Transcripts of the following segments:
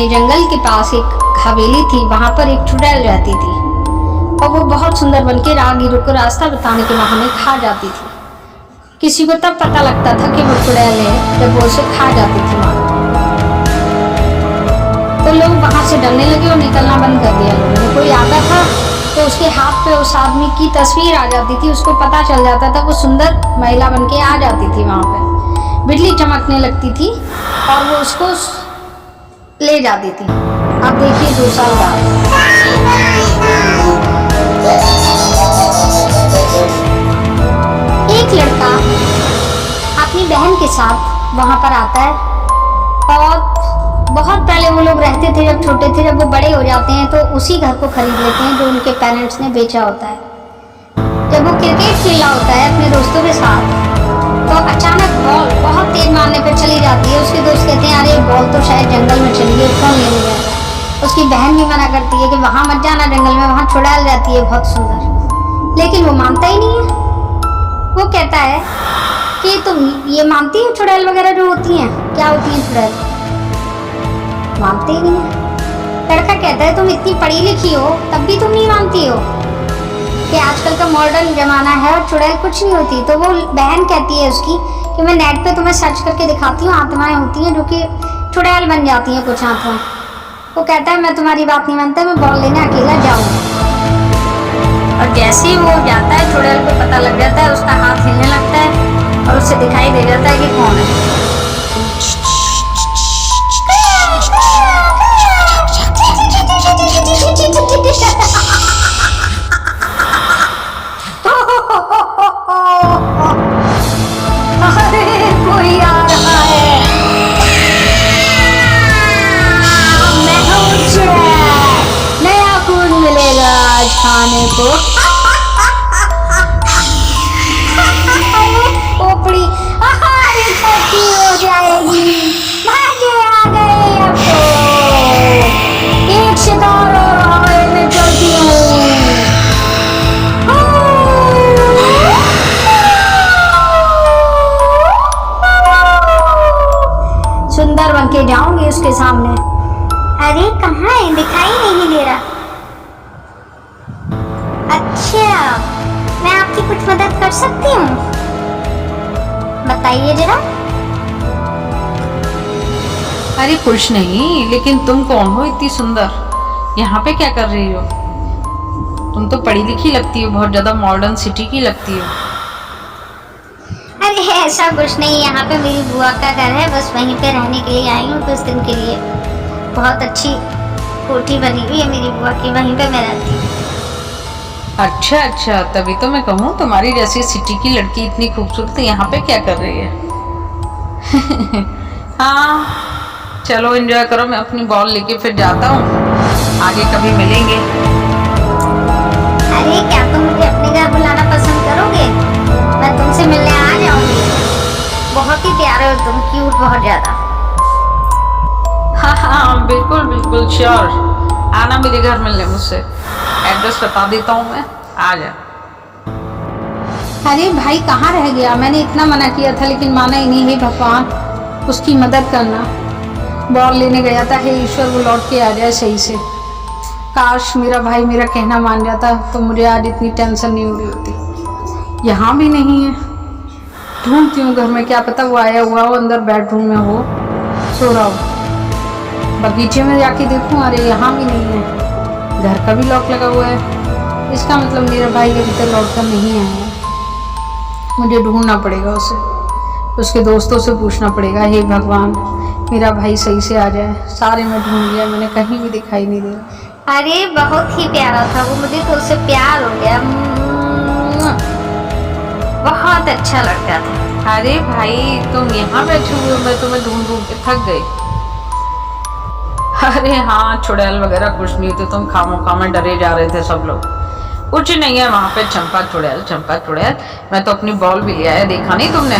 में जंगल के पास एक हवेली थी। वहां पर एक चुड़ैल रहती थी और वो बहुत सुंदर बनके राहगीरों को रास्ता बताने के बहाने खा जाती थी। किसी को तब पता लगता था कि वो चुड़ैल है जब वो उसे खा जाती थी वहां। तो लोग वहां से डरने लगे और निकलना बंद कर दिया लोगों ने। कोई आता था तो उसके हाथ पे उस आदमी की तस्वीर आ जाती थी, उसको पता चल जाता था, वो सुंदर महिला बनके आ जाती थी वहां पे। बिजली चमकने लगती थी और वो उसको ले जाती थी। अब देखिए 2 साल बाद एक लड़का अपनी बहन के साथ वहां पर आता है और बहुत पहले वो लोग रहते थे जब छोटे थे। जब वो बड़े हो जाते हैं तो उसी घर को खरीद लेते हैं जो उनके पेरेंट्स ने बेचा होता है। जब वो क्रिकेट खेल रहा होता है अपने दोस्तों के साथ तो अचानक बॉल बहुत तेज मारने पर चली जाती है। उसके दोस्त कहते हैं अरे बॉल तो शायद जंगल में चली गई, कौन लेने जाएगा। उसकी बहन भी मना करती है कि वहां मत जाना जंगल में, वहां चुड़ैल रहती है बहुत सुंदर। लेकिन वो मानता ही नहीं है। वो कहता है कि तुम ये मानती हो चुड़ैल वगैरह जो होती हैं, क्या होती हैं चुड़ैल? मानते ही नहीं है। लड़का कहता है तुम इतनी पढ़ी लिखी हो तब भी तुम नहीं मानती हो कि आजकल का मॉडर्न जमाना है और चुड़ैल कुछ नहीं होती। तो वो बहन कहती है उसकी कि मैं नेट पे तुम्हें सर्च करके दिखाती हूँ, आत्माएं होती हैं जो कि चुड़ैल बन जाती हैं कुछ आत्माएं। वो कहता है मैं तुम्हारी बात नहीं मानता, मैं बॉल लेने अकेला जाऊंगा। और जैसे ही वो जाता है चुड़ैल को पता लग जाता है, उसका हाथ हिलने लगता है और उसे दिखाई दे जाता है कि कौन है। अरे कोई आ रहा है, मैं हूँ चुड़ैल, नया फूल मिलेगा आज खाने को। खोपड़ी इकट्ठी हो जाएगी, मजे आ गए अब तो। एक शिकार और हवाई में चलती हूँ। सुंदर बन के जाऊंगी उसके सामने। अरे कहाँ है, दिखाई नहीं दे रहा। अच्छा, मैं आपकी कुछ मदद कर सकती हूँ? बताइए जरा। अरे कुछ नहीं, लेकिन तुम कौन हो इतनी सुंदर? यहाँ पे क्या कर रही हो? तुम तो पढ़ी लिखी लगती हो, बहुत ज्यादा मॉडर्न सिटी की लगती हो। अरे ऐसा कुछ नहीं, यहाँ पे मेरी बुआ का घर है, बस वहीं पे रहने के लिए आई हूँ कुछ दिन के लिए। बहुत अच्छी कोठी बनी हुई है मेरी बुआ की, वहीं पे मैं रहती हूँ। अच्छा अच्छा, तभी तो मैं कहूँ तुम्हारी जैसी सिटी की लड़की इतनी खूबसूरत यहाँ पे क्या कर रही है? हाँ चलो एंजॉय करो, मैं अपनी बॉल लेके फिर जाता हूँ, आगे कभी मिलेंगे। अरे क्या तुम मुझे अपने घर बुलाना पसंद करोगे? मैं तुमसे मिलने आ जाऊंगी। बहुत ही प्यारे हो तुम, क्यूट बहुत ज्यादा। हाँ हाँ बिल्कुल बिल्कुल श्योर, आना मेरे घर मिलने मुझसे। एड्रेस बता देता हूँ मैं, आ जा। अरे भाई कहाँ रह गया? मैंने इतना मना किया था लेकिन माना ही नहीं। हे भगवान, उसकी मदद करना। बॉल लेने गया था, हे ईश्वर वो लौट के आ जाए सही से। काश मेरा भाई मेरा कहना मान जाता तो मुझे आज इतनी टेंशन नहीं हो रही होती। यहाँ भी नहीं है, ढूंढती हूँ घर में, क्या पता वो आया हुआ हो, अंदर बेडरूम में हो, सो रहा हो। बगीचे में जाके देखूँ, अरे यहाँ भी नहीं है। घर का भी लॉक लगा हुआ है, इसका मतलब मेरा भाई अभी तक लौट कर नहीं आया है। मुझे ढूंढना पड़ेगा उसे, उसके दोस्तों से पूछना पड़ेगा। हे भगवान मेरा भाई सही से आ जाए। सारे में ढूंढ लिया मैंने, कहीं भी दिखाई नहीं दे रहा। अरे बहुत ही प्यारा था वो, मुझे तो उससे प्यार हो गया। बहुत अच्छा लगता था। अरे भाई तुम यहाँ बैठे हुए हो, मैं तुम्हें ढूंढ ढूंढ के थक गई। अरे हाँ चुड़ैल वगैरह कुछ नहीं होती, तुम खामोखा में डरे जा रहे थे सब लोग। कुछ नहीं है वहाँ पे, चंपा चुड़ैल चंपा चुड़ैल। मैं तो अपनी बॉल भी ले आया, देखा नहीं तुमने?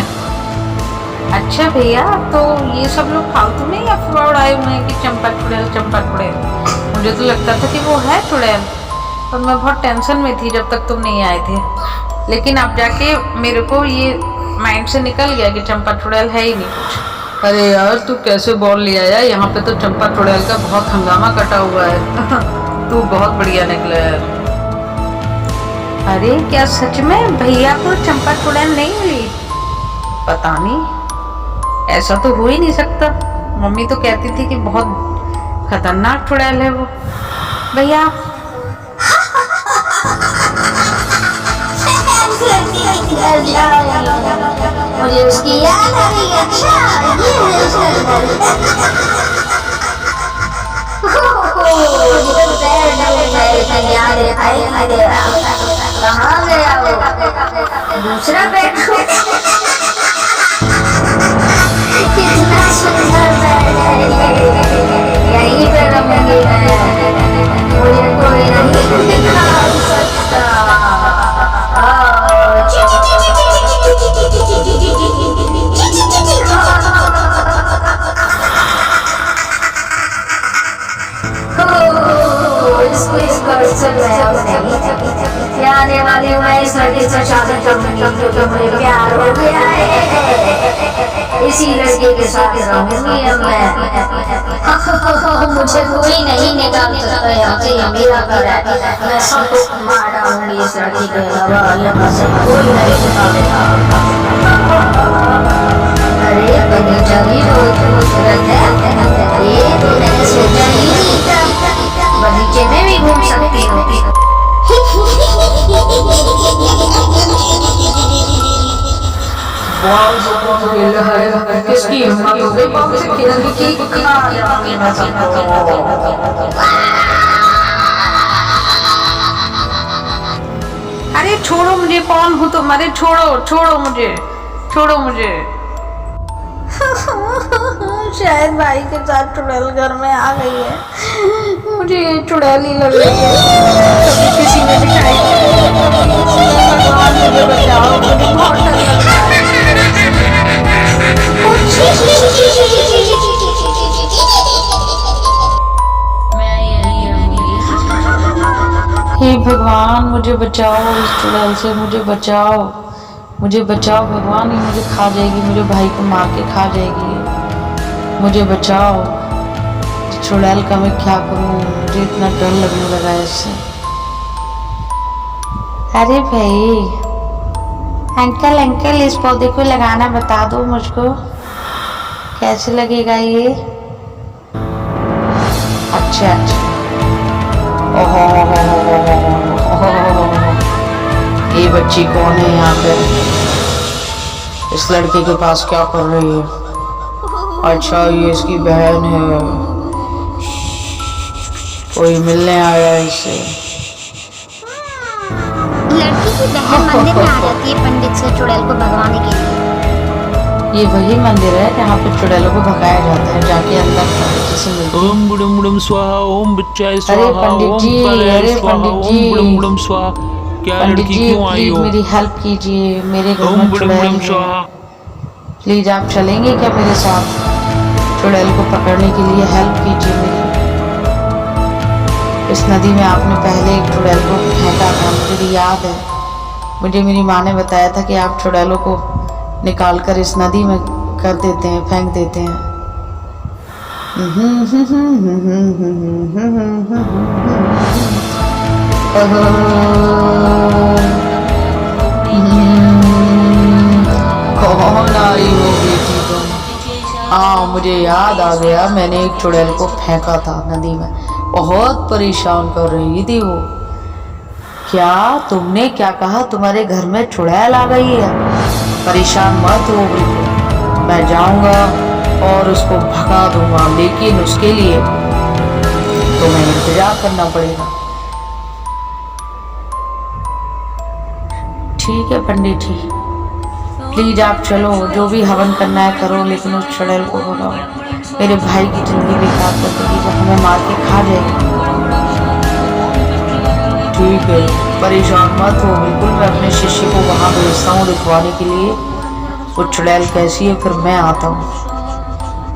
अच्छा भैया, तो ये सब लोग फालतू में या फ्रॉड आए हुए हैं कि चंपा चुड़ैल चंपा चुड़ैल? मुझे तो लगता था कि वो है चुड़ैल, और मैं बहुत टेंशन में थी जब तक तुम नहीं आए थे। लेकिन अब जाके मेरे को ये माइंड से निकल गया कि चंपा चुड़ैल है ही नहीं कुछ। अरे यार तू कैसे बॉल ले आया? यहाँ पे तो चंपा चुड़ैल का बहुत हंगामा कटा हुआ है। तू बहुत बढ़िया निकला यार। अरे क्या सच में भैया को चंपा चुड़ैल नहीं मिली? पता नहीं, ऐसा तो हो ही नहीं सकता। मम्मी तो कहती थी कि बहुत खतरनाक चुड़ैल है वो। भैया मुझे उसकी याद आ रही है। अच्छा ये है उसका घर। मुझे तो पैर डल गए थे, याद है। कहाँ गया वो दूसरा पैर? कितना सुंदर पैर है, यहीं पे रमूंगी मैं। मुझे कोई नहीं दिखा सकता। आने वाली मैं इस लड़की से शादी करूंगी क्योंकि मुझे प्यार हो गया है। इसी लड़के के साथ रहूंगी अब मैं। मुझे कोई नहीं निकाल सकता यहाँ से, ये मेरा घर है। मैं सबको मार डालूंगी इस लड़की के अलावा, यहाँ से कोई नहीं निकालेगा। अरे बगीचा भी बहुत खूबसूरत है, ये तो मैंने सोचा ही नहीं था। बगीचे में भी घूम सकती हूँ। किसकी हिम्मत हो गई बम से खेलने की? कहाँ जाऊंगी मैं सबको। अरे छोड़ो मुझे, कौन हो तुम? अरे छोड़ो छोड़ो मुझे, छोड़ो मुझे। शायद भाई के साथ चुड़ैल घर में आ गई है। मुझे चुड़ैल ही लग रही है, कभी किसी ने दिखाई। भगवान मुझे बचाओ, मुझे बहुत डर लग रहा है। हे भगवान मुझे बचाओ इस चुड़ैल से, मुझे बचाओ, मुझे बचाओ भगवान। ये मुझे खा जाएगी, मुझे भाई को मार के खा जाएगी। मुझे बचाओ, चुड़ैल का मैं क्या करूं? मुझे इतना डर लगने लगा है इससे। अरे भाई अंकल अंकल, इस पौधे को लगाना बता दो मुझको, कैसे लगेगा ये? अच्छा अच्छा। ओहो ये बच्ची कौन है यहाँ पे? इस लड़के के पास क्या कर रही है? अच्छा ये इसकी बहन है, कोई मिलने आया इससे। लड़की की बहन मंदिर में आ जाती है पंडित से चुड़ैल को भगवाने के लिए। ये वही मंदिर है जहाँ पे चुड़ैलों को भगाया जाता है, जाके अंदर पंडित जी से मिलते हैं। ओम बुडम बुडम स्वाहा, ओम बच्चाए स्वाहा, अरे पंडित ओम जी, कालाय अरे स्वाहा, पंडित ओम जी, बुडम बुडम स्वाहा। क्या पंडित लड़की जी क्यों आई प्लीज हो? मेरी हेल्प कीजिए, मेरे घर ओम में बुडम चुड़ैल बुडम है। स्वाहा। प्लीज आप चलेंगे क्या मेरे साथ? चुड़ैल को पकड़ने के लिए हेल्प कीजिए मेरी। इस नदी में आपने पहले एक चुड़ैल को फेंका था, मुझे याद है। मुझे मेरी माँ ने बताया था कि आप चुड़ैलों को निकाल कर इस नदी में कर देते हैं, फेंक देते हैं। कौन आई हो बेटी तुम? हाँ मुझे याद आ गया, मैंने एक चुड़ैल को फेंका था नदी में, बहुत परेशान कर रही थी वो। क्या तुमने क्या कहा? तुम्हारे घर में चुड़ैल आ गई है? परेशान मत हो बिल्कुल, मैं जाऊंगा और उसको भगा दूंगा, लेकिन उसके लिए तुम्हें इंतजार करना पड़ेगा। ठीक है पंडित जी, प्लीज आप चलो, जो भी हवन करना है करो, लेकिन उस चुड़ैल को भगाओ। मेरे भाई की जिंदगी बेकार कर देगी, वो हमें मार के खा जाएगी। ठीक है परेशान मत हो, बिल्कुल मैं अपने शिष्य को वहाँ भेजता हूँ दिखवाने के लिए वो चुड़ैल कैसी है, फिर मैं आता हूँ।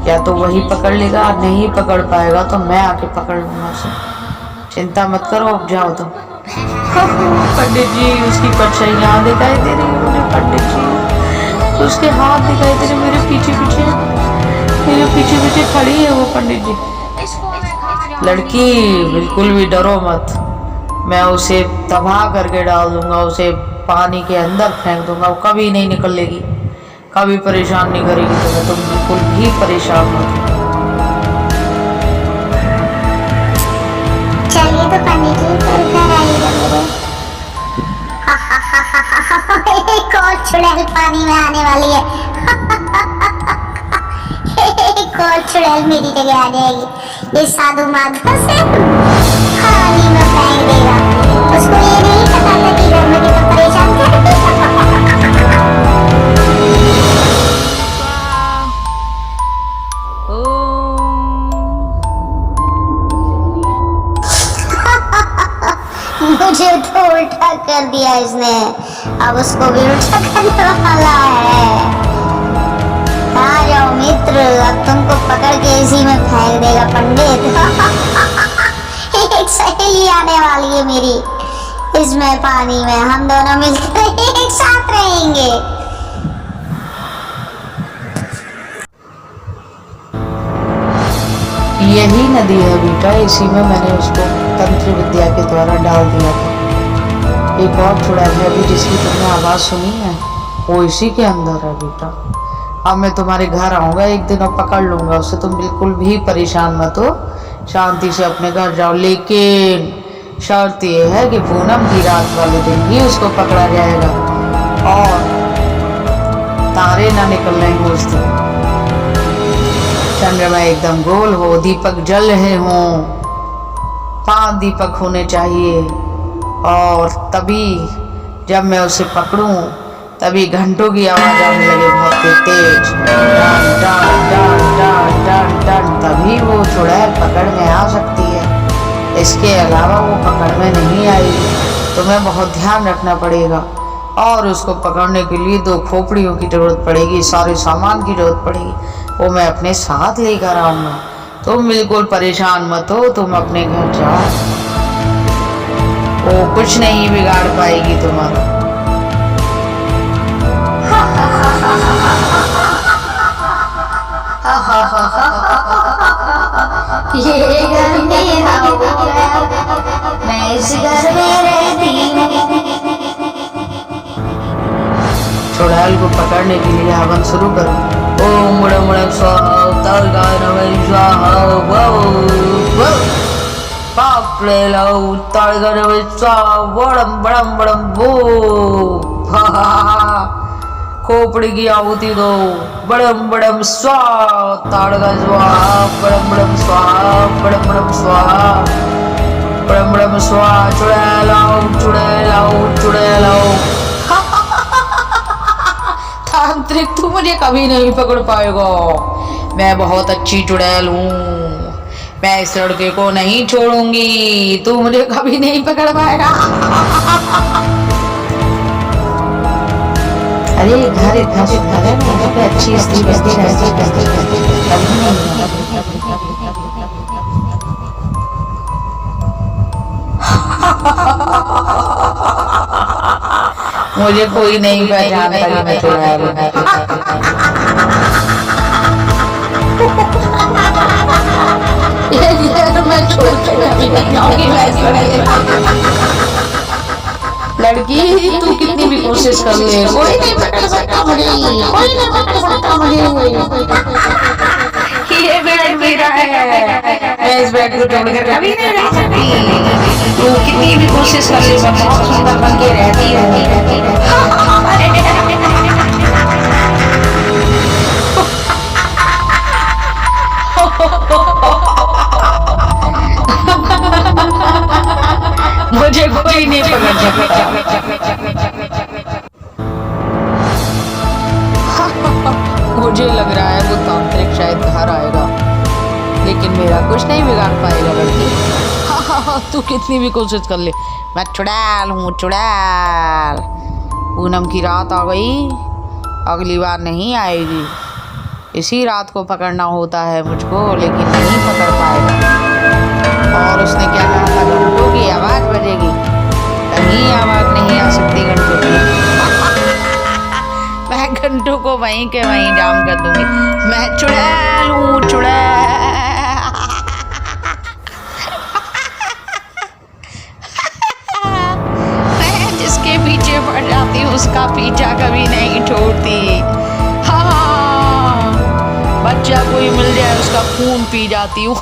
या तो वही पकड़ लेगा, नहीं पकड़ पाएगा तो मैं आके पकड़ लूँगा उसे। चिंता मत करो, अब जाओ तुम। पंडित जी उसकी परछाइयाँ दिखाई दे रही है मुझे, पंडित जी उसके हाथ दिखाई दे रहे मेरे पीछे पीछे। मेरे पीछे पीछे खड़ी है वो पंडित जी। लड़की बिल्कुल भी डरो मत, मैं उसे तबाह करके डाल दूंगा, उसे पानी के अंदर फेंक दूंगा, वो कभी नहीं निकलेगी, कभी परेशान नहीं करेगी तुम्हें, तुम बिल्कुल भी परेशान मत हो। चलिए तो पंडित जी फिर घर आइएगा मेरे। एक और चुड़ैल पानी में आने वाली है। एक और चुड़ैल मेरी जगह आ जाएगी। ये साधु माधव से पानी में फेंक देगा। उसको ये नहीं पता था कि घर में कितना परेशान करती मुझे तो उल्टा कर दिया इसने, अब उसको भी उल्टा करने वाला है। आ जाओ मित्र, अब तुमको पकड़ के इसी में फेंक देगा पंडित। एक सहेली आने वाली है मेरी इसमें पानी में, हम दोनों मिलकर एक साथ रहेंगे। यही नदी है बेटा, इसी में मैंने उसको तंत्र विद्या के द्वारा डाल दिया था। एक और चुड़ैल है अभी जिसकी तुमने आवाज़ सुनी है, वो इसी के अंदर है बेटा। अब मैं तुम्हारे घर आऊँगा एक दिन और पकड़ लूँगा उसे, तुम बिल्कुल भी परेशान मत हो, शांति से अपने घर जाओ। लेकिन शर्त ये है कि पूनम की रात वाले दिन ही उसको पकड़ा जाएगा और तारे ना निकल रहे हों उस दिन, चंद्रमा एकदम गोल हो, दीपक जल रहे हों, 5 दीपक होने चाहिए, और तभी जब मैं उसे पकड़ूं तभी घंटों की आवाज़ आने लगे बहुत तेज, टन टन टन टन टन टन, तभी वो चुड़ैल पकड़ में आ सकती है। इसके अलावा वो पकड़ में नहीं आएगी। तुम्हें बहुत ध्यान रखना पड़ेगा और उसको पकड़ने के लिए 2 खोपड़ियों की जरूरत पड़ेगी, सारे सामान की जरूरत पड़ेगी, वो मैं अपने साथ लेकर आऊँगा। तुम बिल्कुल परेशान मत हो, तुम अपने घर जाओ, वो कुछ नहीं बिगाड़ पाएगी तुम्हारा। ये घर मेरा हो गया, मैं इस घर में रहती हूँ। चुड़ैल को पकड़ने के लिए हवन शुरू करो। ओम बड़म बड़म स्वाहा, तारका नमः स्वाहा, वो पापड़े लो, तारका नमः स्वाहा, बड़म बड़म बड़म वो, खोपड़ी की आहुति दो, बड़म बड़म स्वाहा, ताड़का स्वाहा, बड़म बड़म स्वाहा, बड़म बड़म स्वाहा, बड़म बड़म स्वाहा, चुड़ैल आओ, चुड़ैल आओ, चुड़ैल आओ। तांत्रिक तू मुझे कभी नहीं पकड़ पाएगा, मैं बहुत अच्छी चुड़ैल हूँ, मैं इस लड़के को नहीं छोड़ूंगी, तू मुझे कभी नहीं पकड़ पाएगा। अरे घर इतना सुंदर है, यहाँ पे अच्छी स्त्री बस्ती रहती कभी नहीं। मुझे कोई नहीं पहचानता कि मैं चुड़ैल हूँ। मैं छोड़ के अभी नहीं आऊंगी, लड़की तू कितनी भी कोशिश कर ले, कोई नहीं पकड़ सकता मुझे, कोई नहीं पकड़ सकता मुझे। ये बेड मेरा है, मैं इस बेड को छोड़कर कभी नहीं रह सकती। तू कितनी भी कोशिश कर ले, मैं बहुत सुंदर बन के रहती हूँ। मुझे कोई नहीं पकड़ सकता। मुझे लग रहा है वो तांत्रिक शायद घर आएगा, लेकिन मेरा कुछ नहीं बिगाड़ पाएगा लड़की। तू कितनी भी कोशिश कर ले, मैं चुड़ैल हूँ, चुड़ैल। पूनम की रात आ गई, अगली बार नहीं आएगी। इसी रात को पकड़ना होता है मुझको, लेकिन नहीं पकड़ पाएगा। और उसने क्या कहा था, घंटों की आवाज़ बजेगी, कहीं आवाज़ नहीं आ सकती घंटों की। मैं घंटों को तुमको वहीं के वहीं जाम कर दूंगी। मैं चुड़ैल हूँ, चुड़ैल। मैं जिसके पीछे पड़ जाती हूँ उसका पीछा कभी नहीं छोड़ती। हाँ, बच्चा कोई मिल जाए उसका खून पी जाती हूँ।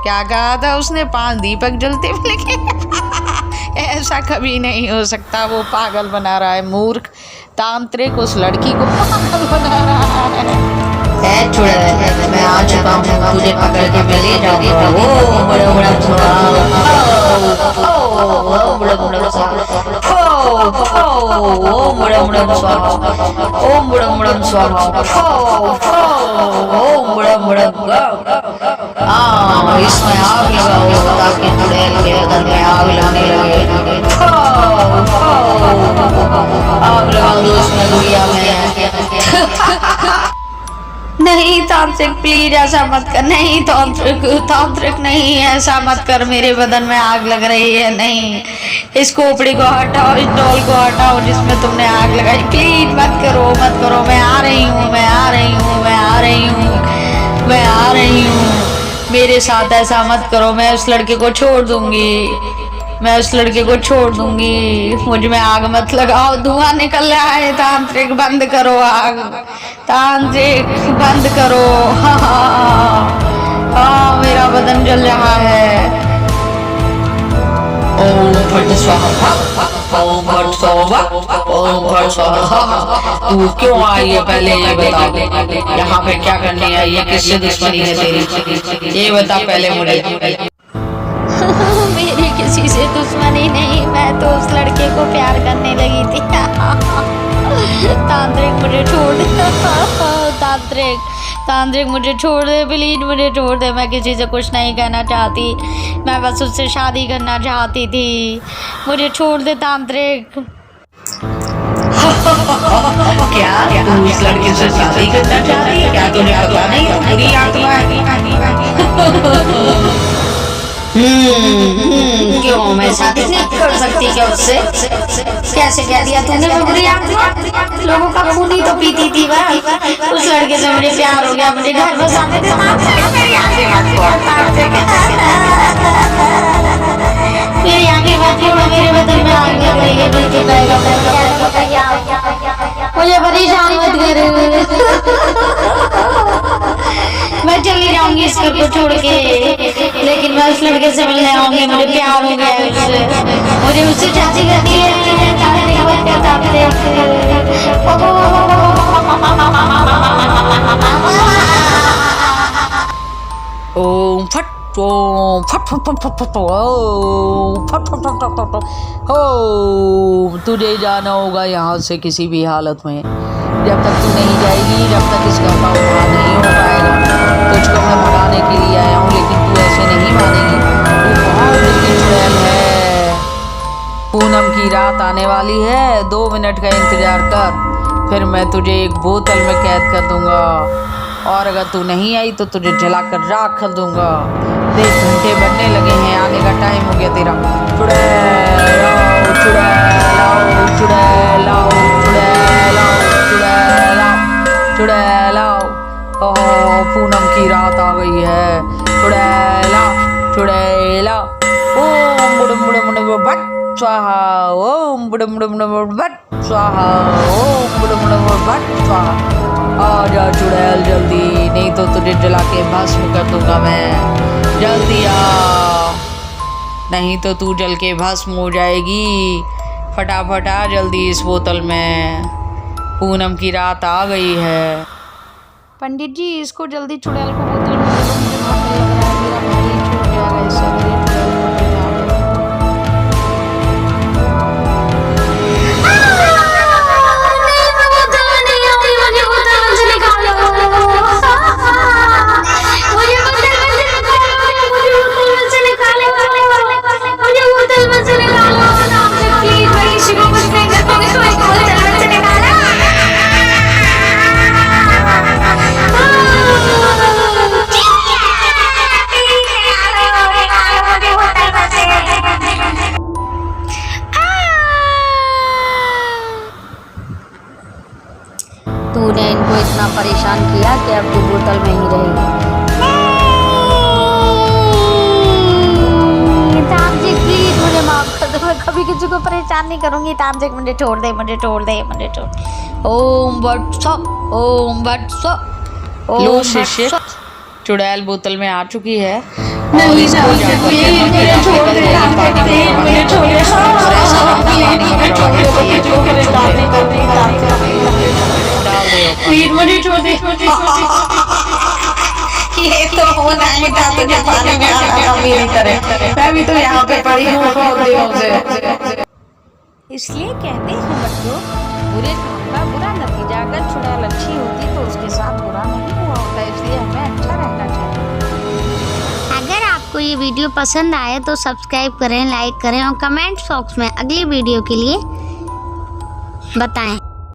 क्या कहा था उसने? 5 दीपक जलते मिलेंगे। ऐसा कभी नहीं हो सकता। वो पागल बना रहा है, मूर्ख तांत्रिक उस लड़की को पागल बना रहा है। चुड़ैल, मैं आ चुका हूँ, तुझे पकड़ के मैं ले जाऊंगा। ओ बड़ा बड़ा छोरा, ओ बड़ा बड़ा स्वाहा, ओ बड़ा बड़ा स्वाहा, ओ बड़ा बड़ा स्वाहा, ओ बड़ा बड़ा। हाँ, इसमें आग लगाओ ताकि चुड़ैल के बदन में आग लगने लगे। आग लगा दो इसमें गुड़िया में। नहीं तांत्रिक, प्लीज ऐसा मत कर। नहीं तांत्रिक नहीं, ऐसा मत कर। मेरे बदन में आग लग रही है। नहीं, इस खोपड़ी को हटाओ, इस डोल को हटाओ जिसमें तुमने आग लगाई। प्लीज मत करो, मत करो। मैं आ रही हूँ, मैं आ रही हूँ, मैं आ रही हूँ, मैं आ रही हूँ। मेरे साथ ऐसा मत करो। मैं उस लड़के को छोड़ दूंगी, मैं उस लड़के को छोड़ दूंगी। मुझ में आग मत लगाओ, धुआं निकल रहा है। तांत्रिक बंद करो आग, तांत्रिक बंद करो। हाँ, मेरा बदन जल रहा है। ओम भट स्वाहा, ओम भट स्वाहा, ओम भट स्वाहा। तू क्यों आई है पहले ये बता। यहाँ पे क्या करनी है? ये किससे दुश्मनी है तेरी? ये बता पहले मुझे। मेरी किसी से दुश्मनी नहीं, मैं तो उस लड़के को प्यार करने लगी थी। तांत्रिक मुझे छोड़ दे, तांत्रिक मुझे छोड़ दे, प्लीज मुझे छोड़ दे। मैं किसी से कुछ नहीं कहना चाहती, मैं बस उससे शादी करना चाहती थी। मुझे छोड़ दे तांत्रिक। क्या तू उस लड़के से शादी करना चाहती है? क्या तुझे पता नहीं है बुरी आत्मा है? क्यों मैं शादी नहीं कर सकती क्या उससे? कैसे कह दिया तूने? वो बुरी आत्मा, लोगों का खून ही तो पीती थी बस। उस लड़के से मुझे प्यार हो गया, मुझे घर बसाने दे। मेरी आंखें मत छोड़ो, मेरे बदन में आग लग रही है। मुझे परेशान मत कर। मैं चली जाऊंगी इस घर को छोड़ के, लेकिन मैं उस लड़के से मिलने आऊंगी। मुझे प्यार हो गया उससे, मुझे उससे शादी करनी है। ओम फट, ओम फट फट फट फट फट, ओम फट फट फट फट फट। हो, तुझे जाना होगा यहाँ से किसी भी हालत में। जब तक तू नहीं जाएगी, जब तक इस घर का उद्धार नहीं हो पाएगा। तुझको मैं भगाने के लिए आया हूँ, लेकिन तू ऐसे नहीं मानेगी। तू बहुत बुरी चुड़ैल है। पूनम की रात आने वाली है, 2 मिनट का इंतजार कर, फिर मैं तुझे एक बोतल में कैद कर दूंगा। और अगर तू नहीं आई तो तुझे जलाकर राख कर दूंगा। देख, घंटे बढ़ने लगे हैं, आने का टाइम हो गया तेरा। चुड़ैल आओ, चुड़ैल आओ, चुड़ैल आओ, चुड़ैल आओ, चुड़ैल आओ, चुड़ैल आओ। ओह, पूनम की रात आ गई है। चुड़ैल आओ, चुड़ैल आओ। ओम बुड़म बुड़म बुड़म भट स्वाहा, ओम बुड़म बुड़म बुड़म भट स्वाहा, ओम बुड़म बुड़म भट स्वाहा। आ जा चुड़ैल जल्दी, नहीं तो तुझे जला के भस्म कर दूंगा मैं। जल्दी आ, नहीं तो तू जल के भस्म हो जाएगी। फटाफट आ जल्दी इस बोतल में। पूनम की रात आ गई है। पंडित जी, इसको जल्दी चुड़ैल को बोतल में दे दो, मुझे बहुत डर लग रहा है। मेरा भाई छूट जाएगा इससे, मेरी चुड़ैल को दे दो। परेशान किया कि अब तू बोतल में ही रहेगी। तामसिक प्लीज मुझे माफ कर दो, मैं कभी किसी को परेशान नहीं करूंगी। तामसिक मुझे छोड़ दे, मुझे छोड़ दे, मुझे छोड़। ओम वत्स, ओम वत्स, लो शिष्य, चुड़ैल बोतल में आ चुकी है और इसको जाकर के हम बिना बोतल के ही पानी में और ऐसा लगता है पानी में डाल दे मुझे छोड़ दे। ये तो वो नहीं था तुझे पानी में डालना मेरी तरह, मैं भी तो यहाँ पे पड़ी हूँ बहुत दिनों से। इसलिए कहते हैं बच्चों, बुरे काम का बुरा नतीजा। अगर चुड़ैल अच्छी होती तो उसके साथ बुरा नहीं हुआ होता, इसलिए हमें अच्छा रहना चाहिए। अगर आपको ये वीडियो पसंद आए तो सब्सक्राइब करें, लाइक करें और कमेंट बॉक्स में अगली वीडियो के लिए बताएं।